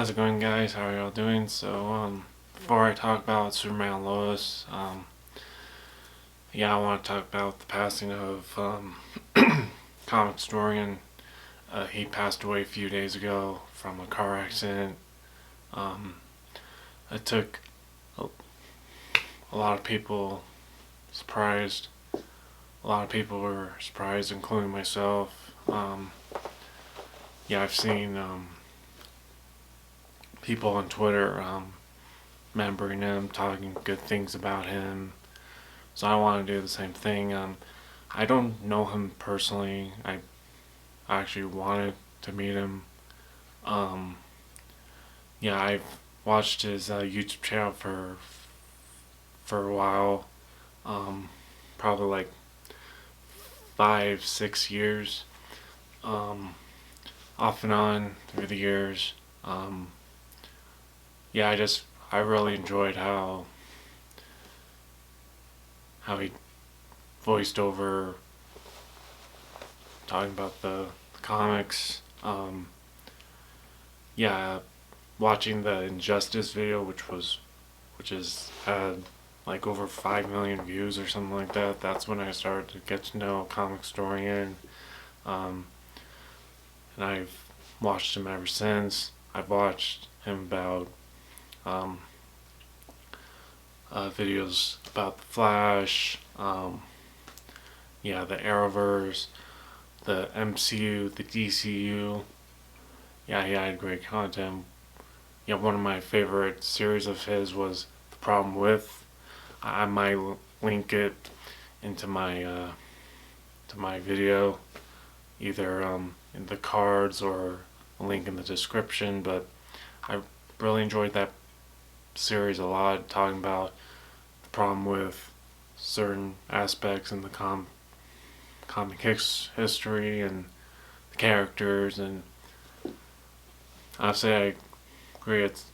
How's it going, guys? How are y'all doing? Before I talk about Superman and Lois, I want to talk about the passing of Comicstorian. He passed away a few days ago from a car accident. Um, it took a, a lot of people surprised. A lot of people were surprised, including myself. I've seen people on Twitter remembering him, talking good things about him. So I want to do the same thing. I don't know him personally. I actually wanted to meet him. Um, I've watched his YouTube channel for a while. Um, Probably like 5, 6 years. Um, Off and on through the years. I really enjoyed how he voiced over talking about the comics. Yeah, Watching the Injustice video, which is had like over 5 million views or something like that. That's when I started to get to know Comicstorian, um, and I've watched him ever since. I've watched him about um, videos about the Flash, the Arrowverse, the MCU, the DCU. He had great content. One of my favorite series of his was The Problem With. I might link it into my video, either in the cards or a link in the description. But I really enjoyed that series a lot, talking about the problem with certain aspects in the comic history and the characters. And honestly, I agree. It's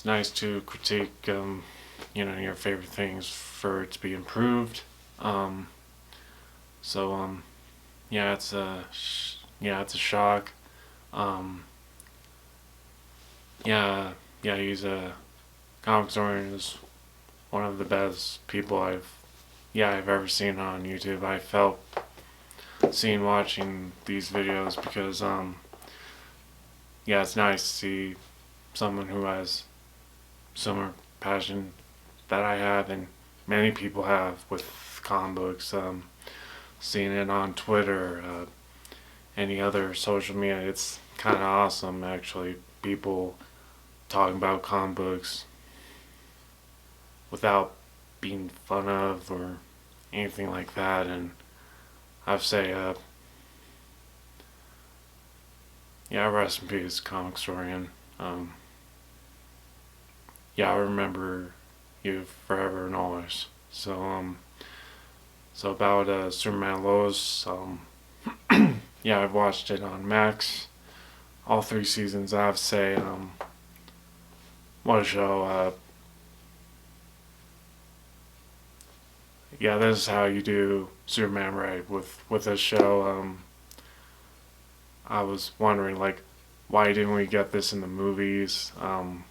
nice to critique your favorite things for it to be improved. Um, so it's a shock. Um, he's a Comicstorian is one of the best people I've ever seen on YouTube. I felt seeing watching these videos because it's nice to see someone who has similar passion that I have and many people have with comic books. Seeing it on Twitter, any other social media, it's kind of awesome actually. People talking about comic books without being fun of or anything like that. And I'd say, rest in peace, Comicstorian. I'll remember you forever and always. So about Superman and Lois, I've watched it on Max, all 3 seasons. I have to say, what a show. This is how you do Superman right with this show. I was wondering, like, why didn't we get this in the movies? Um,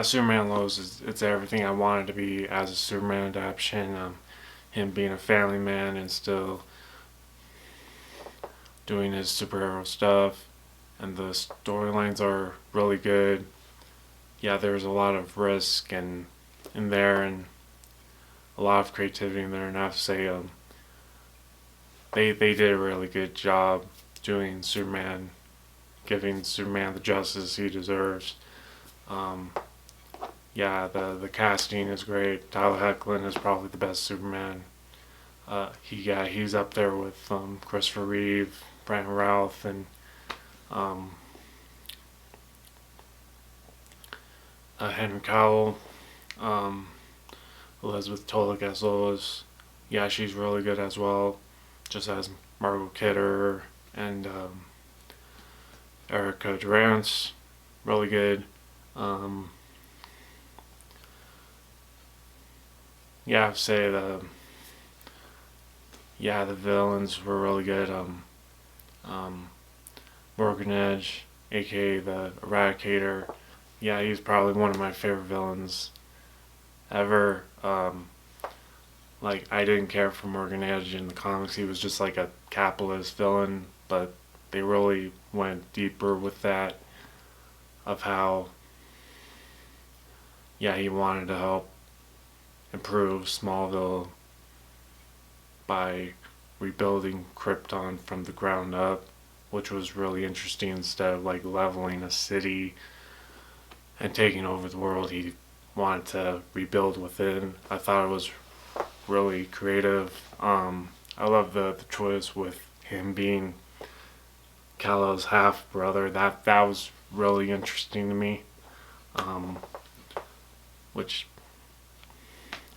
Superman Lois it's everything I wanted to be as a Superman adaptation. Him being a family man and still doing his superhero stuff, and the storylines are really good. There's a lot of risk and in there, and a lot of creativity in there, and I have to say, they did a really good job doing Superman, giving Superman the justice he deserves. Um, the casting is great. Tyler Hoechlin is probably the best Superman. He's up there with Christopher Reeve, Brandon Routh, and um, Henry Cavill. Um, Elizabeth Tolik as Lois. She's really good as well, just as Margot Kidder and Erica Durance. Really good. Um, I'd say the villains were really good. Broken Edge, aka the Eradicator. Yeah, he's probably one of my favorite villains ever. Like, I didn't care for Morgan Edge in the comics. He was just like a capitalist villain, but they really went deeper with that of how, yeah, he wanted to help improve Smallville by rebuilding Krypton from the ground up, which was really interesting. Instead of like leveling a city and taking over the world, he wanted to rebuild within. I thought it was really creative. I love the choice with him being Kal-El's half brother. That was really interesting to me, um, which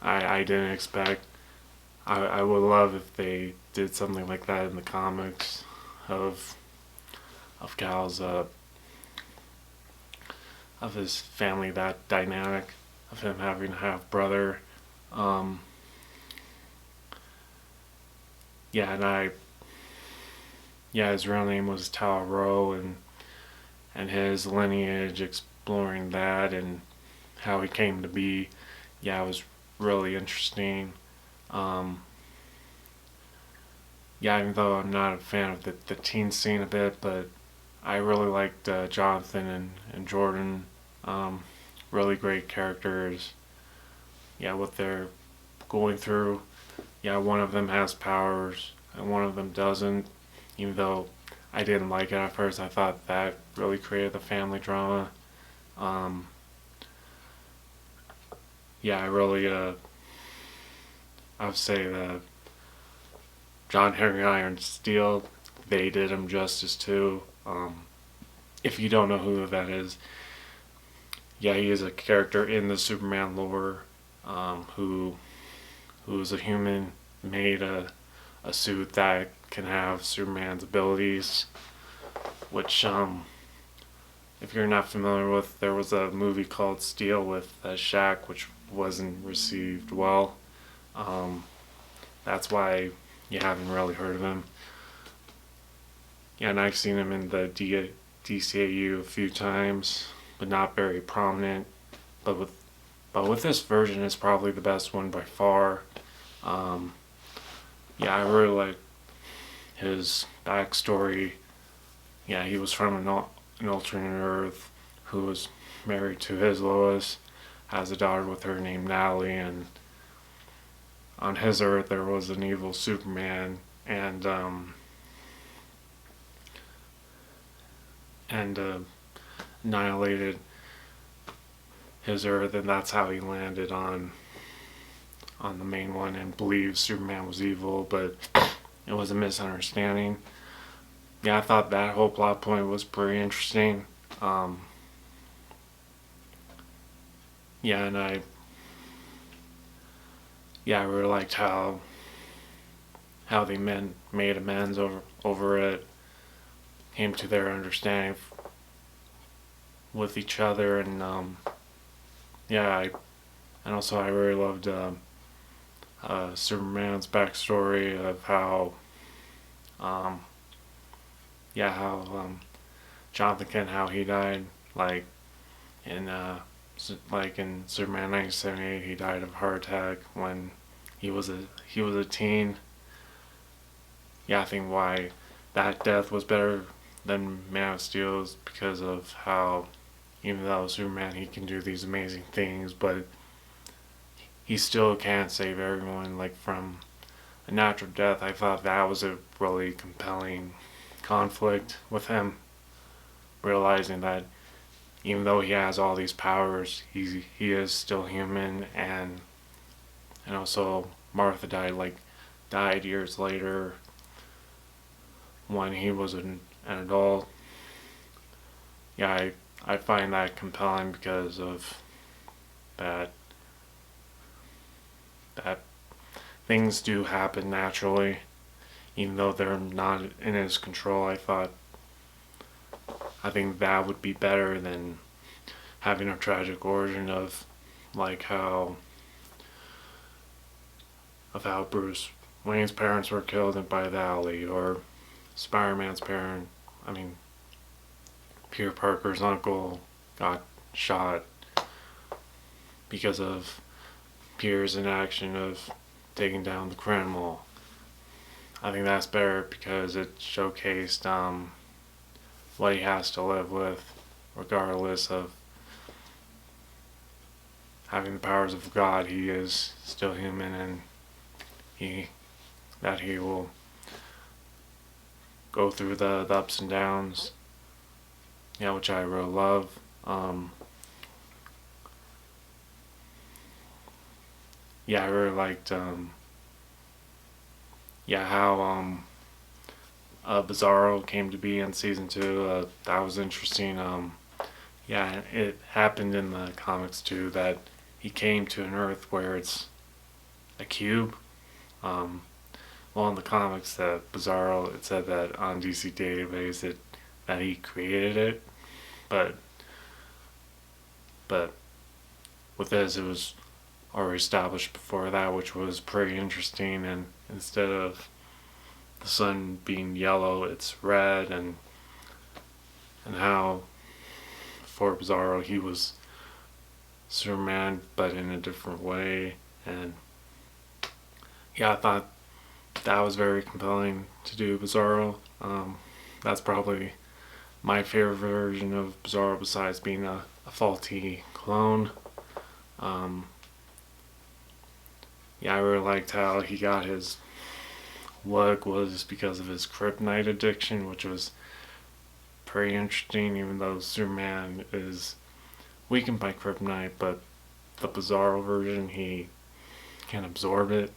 I didn't expect. I would love if they did something like that in the comics of Cal's of his family, that dynamic of him having a half brother. Um, yeah, his real name was Tao, and his lineage, exploring that and how he came to be. Yeah, it was really interesting. Um, yeah, even though I'm not a fan of the teen scene a bit, but I really liked Jonathan and Jordan. Um, really great characters. Yeah, what they're going through. Yeah, one of them has powers and one of them doesn't. Even though I didn't like it at first, I thought that really created the family drama. Um, yeah, I would say that John Henry Iron Steel, they did him justice too. If you don't know who that is, yeah, he is a character in the Superman lore, who is a human, made a suit that can have Superman's abilities. Which, if you're not familiar with, there was a movie called Steel with Shaq, which wasn't received well. Um, that's why you haven't really heard of him. Yeah, and I've seen him in the DCAU a few times, but not very prominent. But with this version, it's probably the best one by far. Um, yeah, I really like his backstory. Yeah, he was from an alternate Earth who was married to his Lois, has a daughter with her named Natalie, and on his Earth there was an evil Superman, and annihilated his Earth, and that's how he landed on the main one and believed Superman was evil, but it was a misunderstanding. Yeah, I thought that whole plot point was pretty interesting. Um, yeah, and I really liked how they made amends over it, came to their understanding with each other, and yeah, and also I really loved Superman's backstory of um, how Jonathan Kent, how he died, like in in Superman 1978, he died of a heart attack when he was a teen. Yeah, I think why that death was better than Man of Steel is because of how, even though Superman, he can do these amazing things, but he still can't save everyone like from a natural death. I thought that was a really compelling conflict with him, realizing that even though he has all these powers, he is still human, and also Martha died years later when he was an adult. Yeah, I find that compelling because of that that things do happen naturally, even though they're not in his control. I think that would be better than having a tragic origin of like how Bruce Wayne's parents were killed by the alley, or Spider-Man's parent. I mean, Peter Parker's uncle got shot because of Peter's inaction of taking down the criminal. I think that's better because it showcased what he has to live with, regardless of having the powers of God. He is still human, and he will go through the ups and downs. Yeah, which I really love. I really liked how Bizarro came to be in season 2. That was interesting. It happened in the comics too that he came to an Earth where it's a cube. In the comics, that Bizarro, it said that on DC Database that he created it, but with this, it was already established before that, which was pretty interesting. And instead of the sun being yellow, it's red, and how for Bizarro he was Superman, but in a different way. And I thought that was very compelling to do Bizarro. That's probably my favorite version of Bizarro, besides being a faulty clone. I really liked how he got his look was because of his kryptonite addiction, which was pretty interesting, even though Superman is weakened by kryptonite, but the Bizarro version, he can absorb it.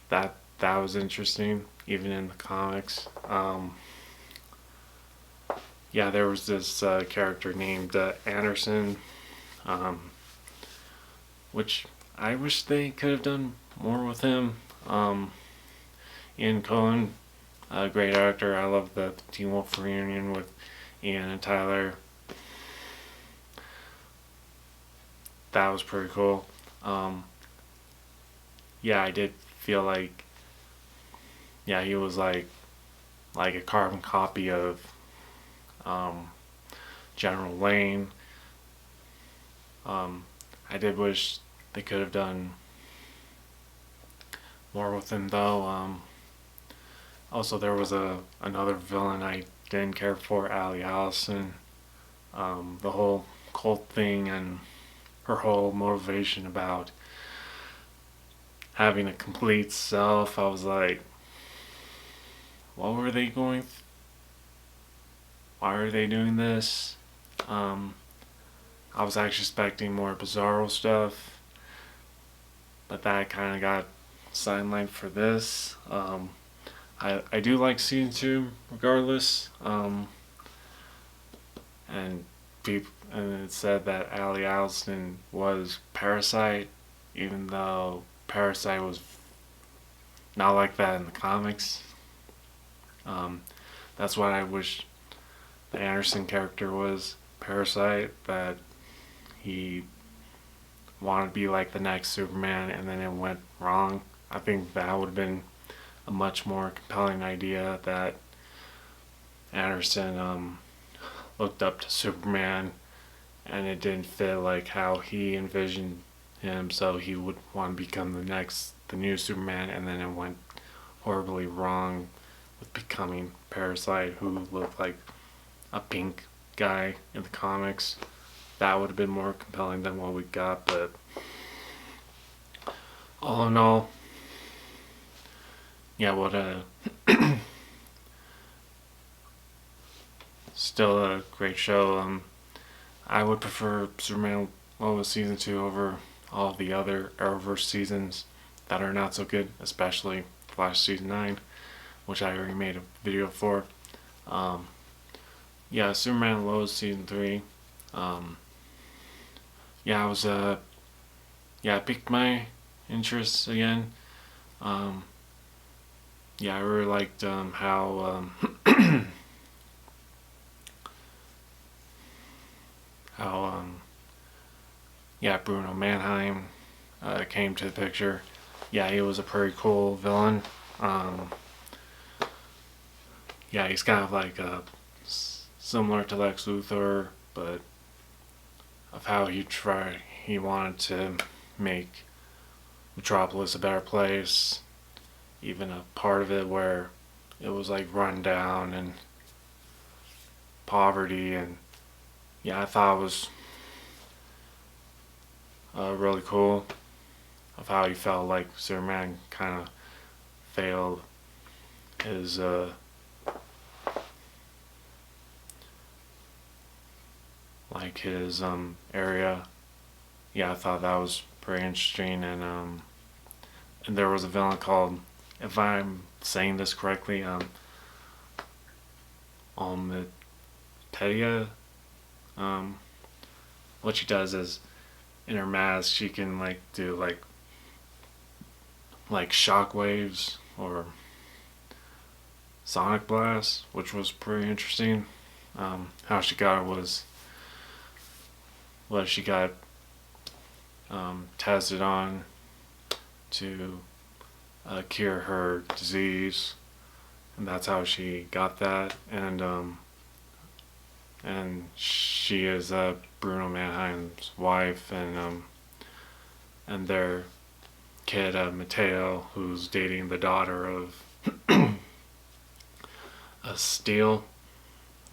That was interesting, even in the comics. There was this character named Anderson, which I wish they could have done more with him. Ian Cohen, a great actor. I love the Teen Wolf reunion with Ian and Tyler. That was pretty cool. I did feel like, he was like a carbon copy of General Lane. I did wish they could have done more with him, though. Also, there was another villain I didn't care for, Allie Allison. The whole cult thing and her whole motivation about having a complete self. I was like, what were they going? Why are they doing this? I was actually expecting more Bizarro stuff, but that kind of got sidelined for this. I do like season 2 regardless. And it said that Allie Allison was Parasite, even though Parasite was not like that in the comics. That's what I wish the Anderson character was, Parasite, that he wanted to be like the next Superman and then it went wrong. I think that would have been a much more compelling idea, that Anderson looked up to Superman and it didn't fit like how he envisioned him, so he would want to become the new Superman, and then it went horribly wrong with becoming Parasite, who looked like a pink guy in the comics. That would have been more compelling than what we got, but all in all, what a still a great show. I would prefer Superman and Lois season 2 over all of the other Arrowverse seasons that are not so good, especially Flash season 9, which I already made a video for. Superman and Lois season 3. It piqued my interest again. I really liked how Bruno Mannheim came to the picture. He was a pretty cool villain. He's kind of like a similar to Lex Luthor, but of how he wanted to make Metropolis a better place. Even a part of it where it was like run down and poverty, and yeah, I thought it was really cool of how he felt like Superman kind of failed his area. Yeah, I thought that was pretty interesting, and there was a villain called, if I'm saying this correctly, Almatedia. Um, what she does is in her mask she can like do like shock waves or sonic blasts, which was pretty interesting. How she got it was she got tested on to cure her disease, and that's how she got that. And she is Bruno Mannheim's wife, and their kid Mateo, who's dating the daughter of Steel.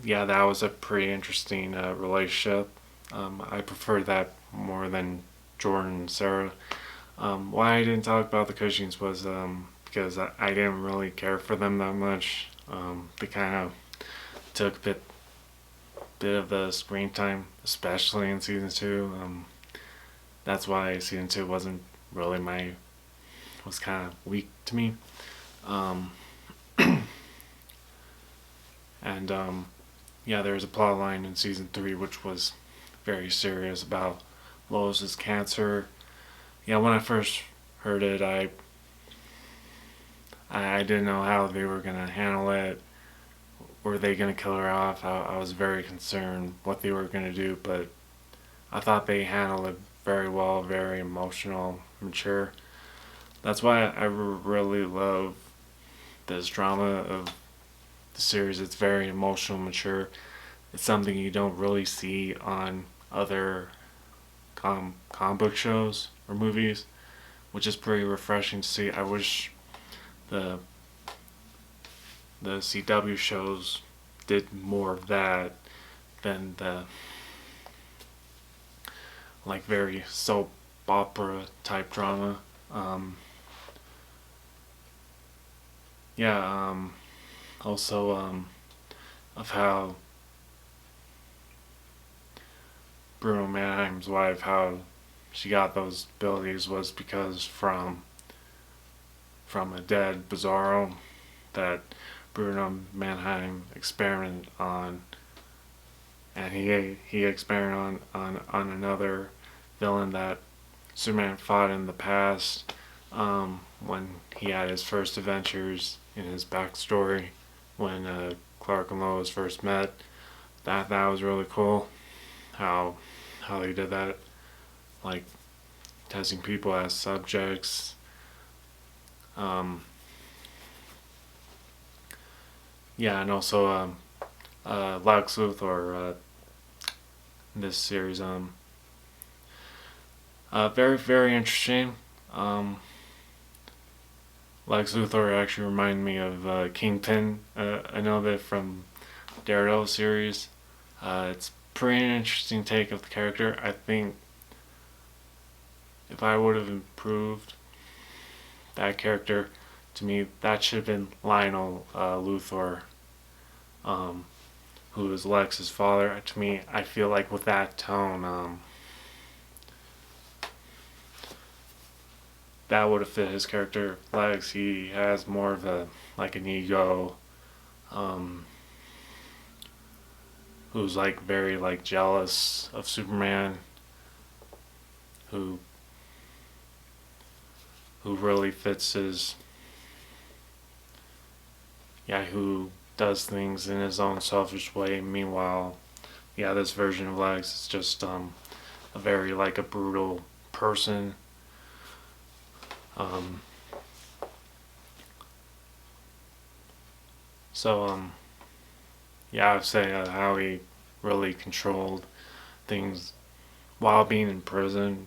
Yeah, that was a pretty interesting relationship. I prefer that more than Jordan and Sarah. Why I didn't talk about the Cushings was because I didn't really care for them that much. They kind of took a bit of the screen time, especially in season 2. That's why season 2 wasn't really was kind of weak to me. Um, and yeah, there's a plot line in season 3 which was very serious about Lois's cancer. Yeah, when I first heard it, I didn't know how they were gonna handle it. Were they gonna kill her off? I was very concerned what they were gonna do, but I thought they handled it very well, very emotional, mature. That's why I really love this drama of the series. It's very emotional, mature. It's something you don't really see on other comic book shows or movies, which is pretty refreshing to see. I wish the CW shows did more of that than the like very soap opera type drama. Yeah, also of how Bruno Mannheim's wife, how she got those abilities was because from a dead Bizarro that Bruno Mannheim experimented on, and he experimented on another villain that Superman fought in the past, when he had his first adventures in his backstory when Clark and Lois first met. That was really cool. How they did that, like testing people as subjects. Yeah, and also Lex Luthor, this series, very very interesting. Lex Luthor actually reminded me of Kingpin a little bit from Daredevil series. It's pretty interesting take of the character. I think if I would have improved that character, to me that should have been Lionel Luthor, who is Lex's father. To me, I feel like with that tone, that would have fit his character. Lex, he has more of an ego, who's like very like jealous of Superman, who really fits his, yeah, who does things in his own selfish way. Meanwhile, yeah, this version of Lex is just a very like a brutal person. So yeah, I would say how he really controlled things while being in prison,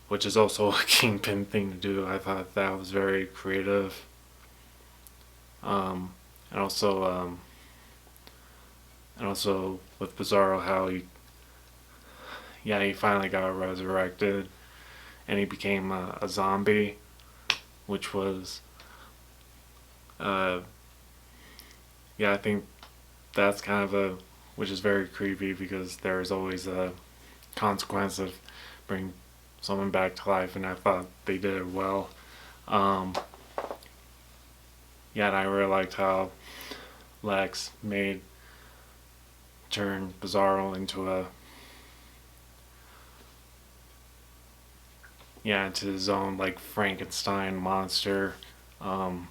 which is also a kingpin thing to do. I thought that was very creative. Um, and also, with Bizarro, how he finally got resurrected, and he became a zombie, which was, uh, I think that's kind of which is very creepy because there is always a consequence of bringing someone back to life, and I thought they did it well. Um, and I really liked how Lex turned Bizarro into into his own like Frankenstein monster, um,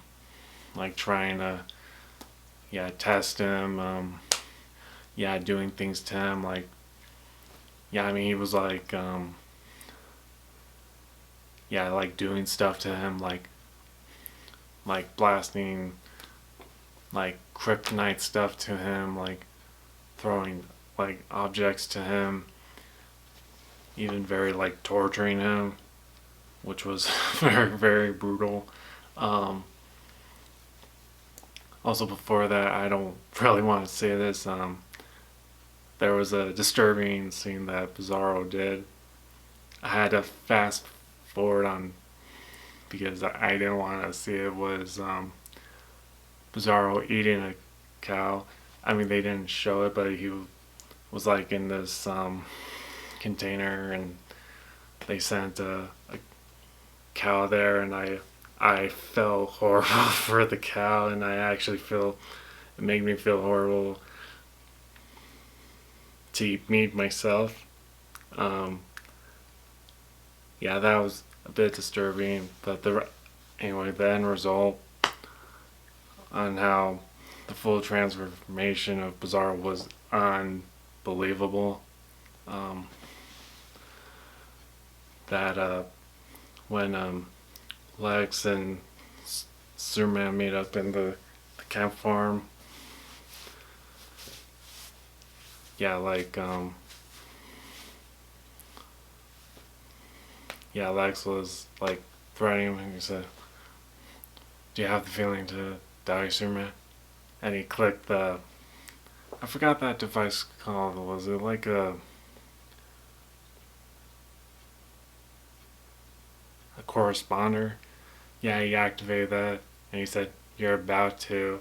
like trying to test him, doing things to him, like I mean he was like doing stuff to him, like blasting like kryptonite stuff to him, like throwing like objects to him, even very like torturing him, which was very, very brutal. Um, Also, before that, I don't really want to say this. There was a disturbing scene that Bizarro did. I had to fast forward on because I didn't want to see it. Was Bizarro eating a cow? I mean, they didn't show it, but he was like in this container, and they sent a cow there, and I felt horrible for the cow, and I actually feel it made me feel horrible to eat meat myself. Um, that was a bit disturbing, but the end result on how the full transformation of Bizarro was unbelievable. Um, that when Lex and Superman meet up in the camp farm. Lex was like threatening him, and he said, "Do you have the feeling to die, Superman?" And he clicked I forgot that device called. Was it like a corresponder? Yeah, he activated that, and he said, "You're about to,"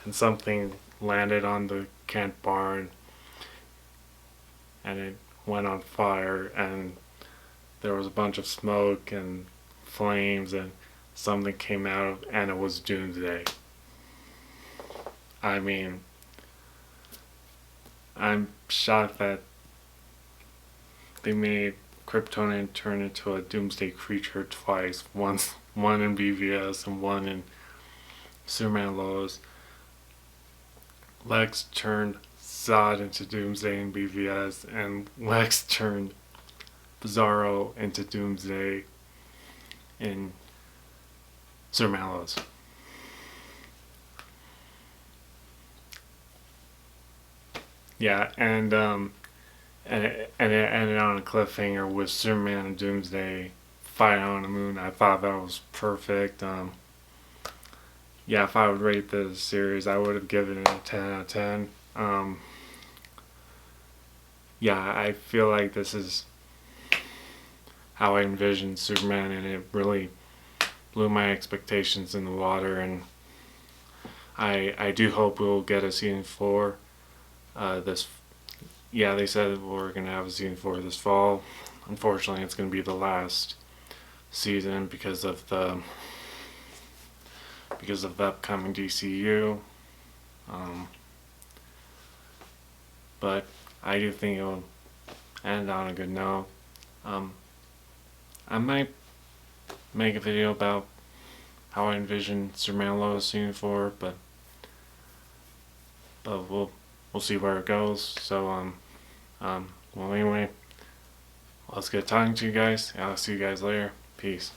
and something landed on the Kent barn, and it went on fire, and there was a bunch of smoke and flames, and something came out, and it was Doomsday. I mean, I'm shocked that they made Kryptonian turn into a Doomsday creature twice. One in BVS and one in Superman and Lois. Lex turned Zod into Doomsday in BVS, and Lex turned Bizarro into Doomsday in Superman and Lois. Yeah, and it ended on a cliffhanger with Superman and Doomsday fighting on the moon. I thought that was perfect. If I would rate the series, I would have given it a 10 out of 10. I feel like this is how I envisioned Superman, and it really blew my expectations in the water. And I do hope we'll get a season 4 this. They said we're gonna have a season 4 this fall. Unfortunately, it's gonna be the last season because of the upcoming DCU. But I do think it'll end on a good note. I might make a video about how I envision Superman and Lois season 4, but we'll see where it goes. So well, anyway, let's get talking to you guys. I'll see you guys later. Peace.